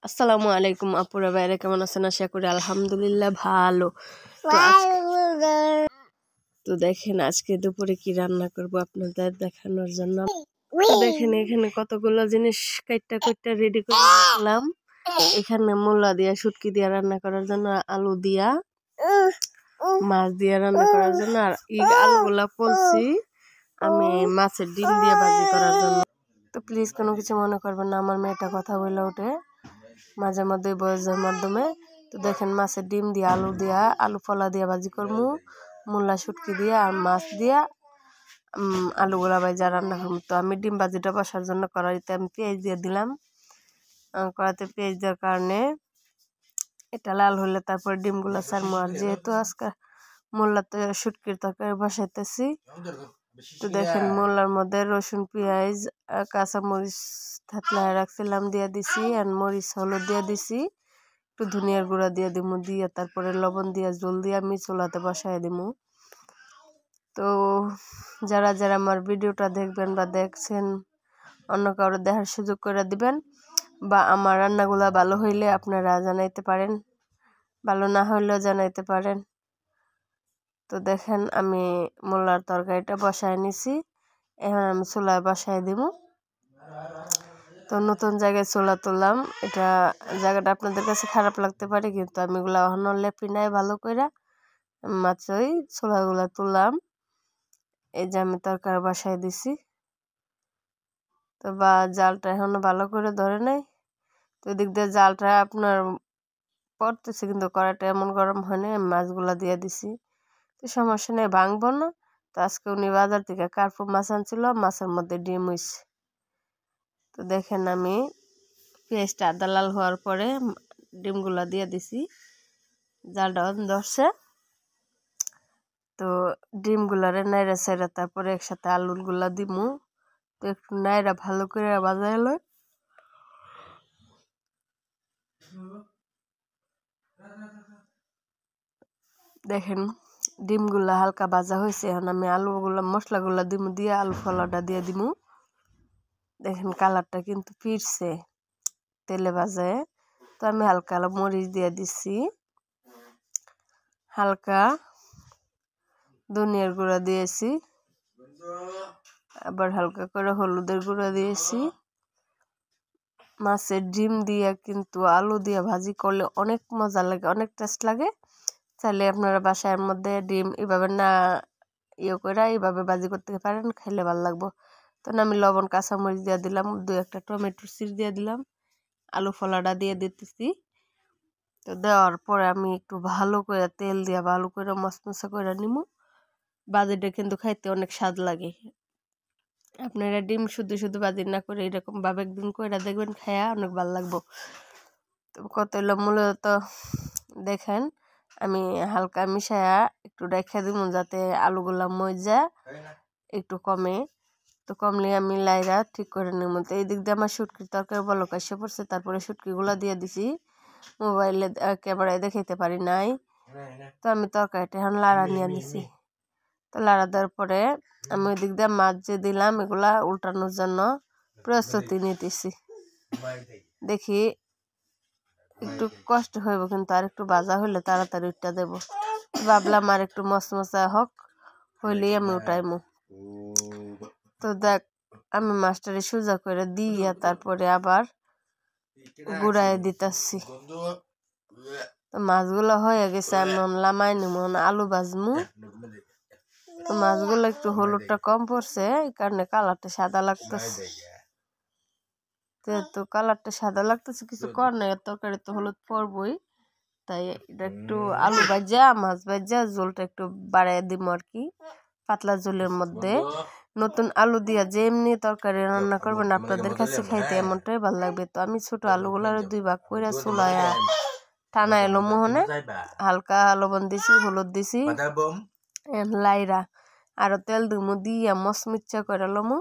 আসসালামু আলাইকুম আপুরা ভাইরা, কেমন আছেন? আশা করি আলহামদুলিল্লাহ ভালো। তো দেখেন আজকে দুপুরে কি রান্না করব আপনাদের দেখানোর জন্য। তো দেখেন এখানে কতগুলো জিনিস কাইটটা রেডি করে রাখলাম। এখানে মূলা দিয়া শুটকি দিয়া রান্না করার জন্য, আলু দিয়া মাছ দিয়া রান্না করার জন্য, আর আলুগুলা পলছি আমি মাছের ডিম দিয়ে ভাজি করার জন্য। তো প্লিজ কোনো কিছু মনে করবেন না, আমার মেয়েটা কথা বলে ওঠে মাঝে মধ্যে বয়সের মাধ্যমে। তো দেখেন মাছের ডিম দিয়ে আলু ফলা দিয়া ভাজি করবো, মূলা শুটকি দিয়া আর মাছ দিয়া আলুগুলা ভাজা রান্না করবো। তো আমি ডিম ভাজিটা বসার জন্য কড়াইতে আমি পেঁয়াজ দিয়ে দিলাম। কড়াইতে পেঁয়াজ দেওয়ার কারণে এটা লাল হলে তারপর ডিমগুলা ছাড়বো। আর যেহেতু আজকে মূলা তো শুটকির তরকারি বসাইতেছি, তো দেখেন মূলার মধ্যে রসুন পেঁয়াজ কাঁচামরিচ থাতলায় রাখছিলাম দিয়ে দিছি, আর মরিচ হলুদ দিয়ে দিছি, একটু ধনিয়ার গুঁড়া দিয়ে দিমু, দিয়ে তারপরে লবণ দিয়ে জল দিয়ে আমি চুলাতে বসাই দিমু। তো যারা যারা আমার ভিডিওটা দেখবেন বা দেখছেন, অন্য কারো দেখার সুযোগ করে দিবেন, বা আমার রান্নাগুলা ভালো হইলে আপনারা জানাইতে পারেন, ভালো না হইলেও জানাইতে পারেন। তো দেখেন আমি মূলার তরকারিটা বসায় নিছি, এখন আমি চুলায় বসাই দিব। তো নতুন জায়গায় চুলা তুললাম, এটা জায়গাটা আপনাদের কাছে খারাপ লাগতে পারে, কিন্তু আমি এগুলা এখনো লেপি নাই ভালো করে, মাত্রই চুলাগুলা তুললাম। এই যে আমি তরকারি বসাই দিছি, তো বা জালটা এখনো ভালো করে ধরে নাই। তো এদিক দিয়ে জালটা আপনার পড়তেছে, কিন্তু কড়াইটা এমন গরম হয়নি। আমি মাছগুলা দিয়ে দিছি, তো সমস্যা নেই, ভাঙবো না। তো আজকে উনি বাজার থেকে কার্পু মাছ আনছিল, মাছের মধ্যে ডিম হইছে। তো দেখেন আমি পেঁয়াজটা আদা লাল হওয়ার পরে ডিমগুলা দিয়ে দিছি, জালটা ধরছে। তো ডিমগুলারে নাইরা সাইরা তারপরে একসাথে আলুগুলা দিমু। তো একটু নাইরা ভালো করে বাজাই লই। দেখেন ডিমগুলা হালকা ভাজা হয়েছে, এখন আমি আলুগুলা মশলাগুলা দিমু, দিয়ে আলু ফলাটা দিয়ে দিমু। দেখেন কালারটা কিন্তু ফিরছে তেলে ভাজায়। তো আমি হালকা মরিচ দিয়ে দিচ্ছি, হালকা ধনিয়ার গুঁড়া দিয়েছি, আবার হালকা করে হলুদের গুঁড়া দিয়েছি। মাছের ডিম দিয়ে কিন্তু আলু দিয়ে ভাজি করলে অনেক মজা লাগে, অনেক টেস্ট লাগে। চাইলে আপনারা বাসার মধ্যে ডিম এভাবে না করে এইভাবে ভাজি করতে পারেন, খেলে ভালো লাগবো। তো আমি লবণ কাঁচামরিচ দিয়ে দিলাম, 2-1টা টমেটোর চির দিয়ে দিলাম, আলু ফলাটা দিয়ে দিতেছি। তো দেওয়ার পরে আমি একটু ভালো করে তেল দিয়ে ভালো করে মশমশা করে নিমু। ভাজিটা কিন্তু খাইতে অনেক স্বাদ লাগে। আপনারা ডিম শুধু শুধু ভাজি না করে এরকম ভাবে একদিন করে দেখবেন, খায়া অনেক ভালো লাগবো। তো কত হলো মূলত দেখেন আমি হালকা মিশায়া একটু রেখে দিব, যাতে আলুগুলা মজা একটু কমে। তো কমলে আমি লাইরা ঠিক করে নিব। তো এই দিক দিয়ে আমার শুটকির তরকারি বলক এসে পড়ছে, তারপরে শুটকিগুলা দিয়ে দিছি। মোবাইলে ক্যামেরায় দেখাইতে পারি নাই, তো আমি তরকারিটা এখন লাড়া নিয়ে নিছি। তো লাড়া দেওয়ার পরে আমি ওই দিক দিয়ে মাছ যে দিলাম এগুলা উল্টানোর জন্য প্রস্তুতি নিতেছি। দেখি একটু কষ্ট হইব, কিন্তু আর একটু ভাজা হইলে তাড়াতাড়ি উঠটা দেবো। ভাবলাম আর একটু মশমশা হোক, হইলেই আমি উঠাইমু। তো দেখ আমি মাছটারে সোজা করে দিয়া তারপরে আবার গুড়াই দিতেছি। তো মাছগুলো হয়ে গেছে, আমি লামাই নিমু, আলু ভাজমু। তো মাছগুলো একটু হলুদটা কম পড়ছে, এই কারণে কালারটা সাদা লাগতেছে। তো কালারটা সাদা লাগতেছে, কিছু কর নাই, তরকারি তো হলুদ পড়বই। তাই এটা একটু আলু ভাজা মাছ ভাজা ঝোলটা একটু বাড়াই দিব আর কি, পাতলা ঝোলের মধ্যে। নতুন আলু দিয়া যে এমনি তরকারি রান্না করবেন আপনাদের কাছে খাইতে এমনটাই ভালো লাগবে। তো আমি ছোট আলুগুলার 2 ভাগ করে চুলায়া টানা এলো মোহনে, হালকা লবণ দিছি, হলুদ দিছি, লাইরা আরো তেল দিমু, দিয়া মচমচা করে লমু।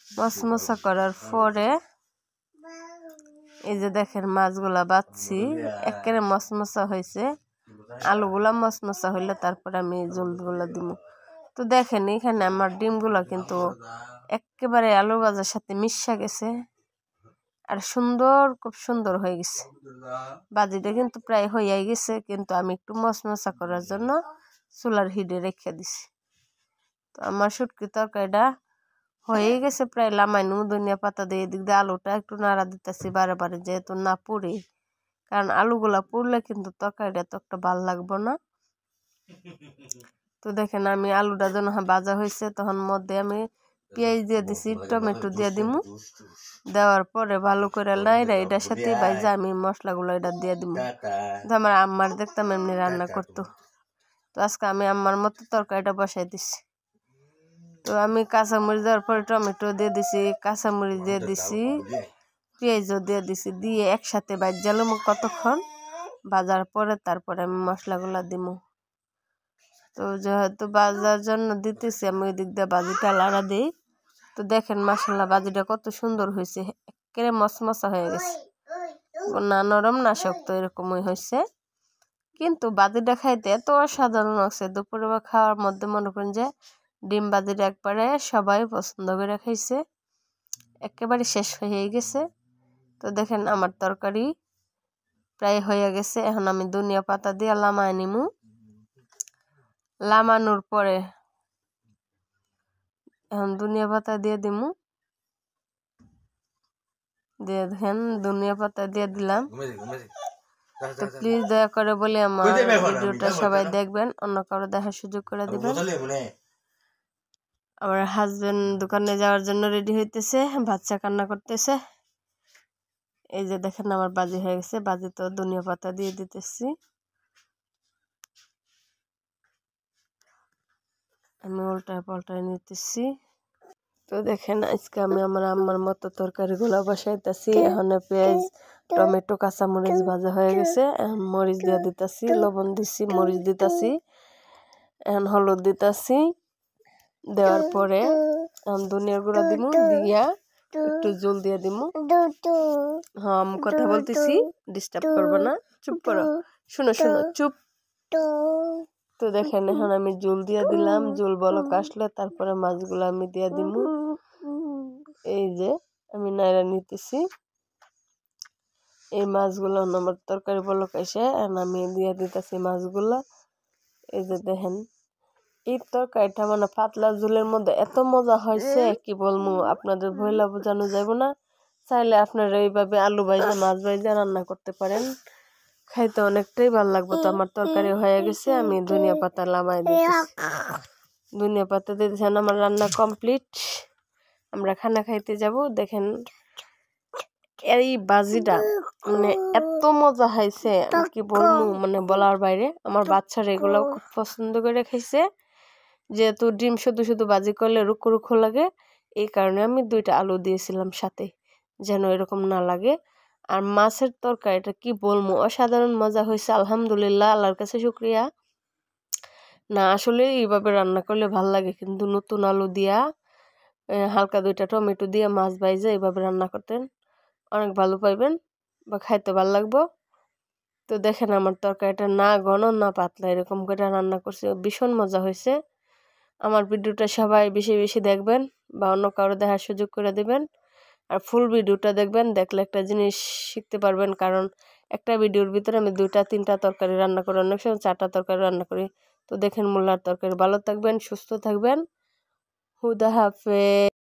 মচমচা করার পরে এই যে দেখেন মাছগুলা বাচ্ছি, একেবারে মচমচা হয়েছে। আলুগুলা মচমচা হইলে তারপরে আমি জলগুলা দিব। তো দেখেন এখানে আমার ডিমগুলা কিন্তু একেবারে আলু ভাজার সাথে মিশা গেছে, আর সুন্দর, খুব সুন্দর হয়ে গেছে। ভাজিটা কিন্তু প্রায় হয়ে গেছে, কিন্তু আমি একটু মশমশা করার জন্য চুলার হিটে রেখে দিছি। তো আমার শুটকি তরকারিটা হয়ে গেছে প্রায়, লামাইনু ধনিয়া পাতা দিয়ে। এদিক দিয়ে আলুটা একটু নাড়া দিতেছি বারে বারে, যেহেতু না পুড়ে, কারণ আলুগুলা পুড়লে কিন্তু তরকারিটা তো একটা ভাল লাগবো না। তো দেখেন আমি আলুটা যখন ভাজা হয়েছে তখন মধ্যে আমি পেঁয়াজ দিয়ে দিছি, টমেটো দিয়ে দিমু। দেওয়ার পরে ভালো করে নাইরা এটার সাথে ভাইজা আমি মশলাগুলো এটা দিয়ে দিমু। আমার আম্মার দেখতাম এমনি রান্না করতো, তো আজকে আমি আম্মার মতো তরকারিটা বসাই দিছি। তো আমি কাঁচামরিচ দেওয়ার পরে টমেটো দিয়ে দিছি, কাঁচামরিচ দিয়ে দিছি, পেঁয়াজও দিয়ে দিছি, দিয়ে একসাথে ভাজালাম কতক্ষণ। ভাজার পরে তারপরে আমি মশলাগুলো দিমু। তো যেহেতু বাজার জন্য দিতেছি আমি ওই দিক দিয়ে বাজিটা লাড়া দিই। তো দেখেন মাশাআল্লাহ বাজিটা কত সুন্দর হয়েছে, একেবারে মশমশা হয়ে গেছে, না নরম না শক্ত, এরকমই হয়েছে। কিন্তু বাজিটা খাইতে এত অসাধারণ লাগছে। দুপুরে খাওয়ার মধ্যে মনে করেন যে ডিম বাজিটা একবারে সবাই পছন্দ করে খাইছে, একেবারে শেষ হয়ে গেছে। তো দেখেন আমার তরকারি প্রায় হয়ে গেছে। এখন আমি ধনিয়া পাতা দিয়ে লামায় নিমু। লামানোর পরে এখন ধনিয়া পাতা দিয়ে দিমু, দিয়ে দেখেন ধনিয়া পাতা দিয়ে দিলাম। তো প্লিজ দয়া করে বলে আমার ভিডিওটা সবাই দেখবেন, অন্য কারো দেখার সুযোগ করে দিবেন। আমার হাজবেন্ড দোকানে যাওয়ার জন্য রেডি হইতেছে, বাচ্চা কান্না করতেছে। এই যে দেখেন আমার বাজি হয়ে গেছে, বাজি তো ধনিয়া পাতা দিয়ে দিতেছি। আমি উল্টায় পাল্টায় নিতেছি। তো দেখেন আজকে আমি আমার আম্মার মতো তরকারিগুলো বসাইতেছি। এখন পেঁয়াজ টমেটো কাঁচামরিচ ভাজা হয়ে গেছে, এখন মরিচ দিয়ে দিতেছি, লবণ দিছি, মরিচ দিতেছি, এখন হলুদ দিতেছি। দেওয়ার পরে এখন ধনিয়ার গুঁড়া দিমু, দিয়া একটু জল দিয়ে দিমু। হ্যাঁ আমি কথা বলতেছি, ডিস্টার্ব করবো না, চুপ করো, শোনো শোনো চুপ। তো দেখেন এখন আমি জল দিয়ে দিলাম, জল বলক আসলে তারপরে মাছগুলো আমি দিয়ে দিমু। এই যে আমি নাইরা নিতেছি এই মাছগুলো, আমার তরকারি বলক এসে আমি দিয়ে দিতেছি মাছগুলা। এই যে দেখেন এই তরকারিটা মানে পাতলা ঝোলের মধ্যে এত মজা হয়েছে কি বলবো, আপনাদের ভইলা বোঝানো যাব না। চাইলে আপনারা এইভাবে আলু ভাইজা মাছ ভাইজা রান্না করতে পারেন, খাইতে অনেকটাই ভালো লাগবে। তো আমার তরকারি হয়ে গেছে, আমি ধনিয়া পাতা লামাই দিতেছি। ধনিয়া পাতা দিতেছেন, আমার রান্না কমপ্লিট, আমরা খানা খাইতে যাব। দেখেন এই বাজিটা মানে এত মজা হয়েছে কি বলবো, মানে বলার বাইরে। আমার বাচ্চারা এগুলো খুব পছন্দ করে খাইছে, যেহেতু ডিম শুধু শুধু বাজি করলে রুখো রুখো লাগে, এই কারণে আমি 2টা আলু দিয়েছিলাম সাথে, যেন এরকম না লাগে। আর মাছের তরকারিটা কি বলবো, অসাধারণ মজা হয়েছে, আলহামদুলিল্লাহ, আল্লাহর কাছে শুকরিয়া। না আসলে এইভাবে রান্না করলে ভাল লাগে, কিন্তু নতুন আলু দিয়া হালকা 2টা টমেটো দিয়ে মাছ ভাইজা এইভাবে রান্না করতেন অনেক ভালো পাইবেন বা খাইতে ভালো লাগবো। তো দেখেন আমার তরকারিটা না ঘন না পাতলা, এরকম করে রান্না করছে, ভীষণ মজা হয়েছে। আমার ভিডিওটা সবাই বেশি বেশি দেখবেন বা অন্য কারো দেখার সুযোগ করে দিবেন। আর ফুল ভিডিওটা দেখবেন, দেখলে একটা জিনিস শিখতে পারবেন, কারণ একটা ভিডিওর ভিতরে আমি 2টা 3টা তরকারি রান্না করি, অনেক সময় 4টা তরকারি রান্না করি। তো দেখেন মোল্লার তরকারি। ভালো থাকবেন, সুস্থ থাকবেন, খুদা হাফেজ।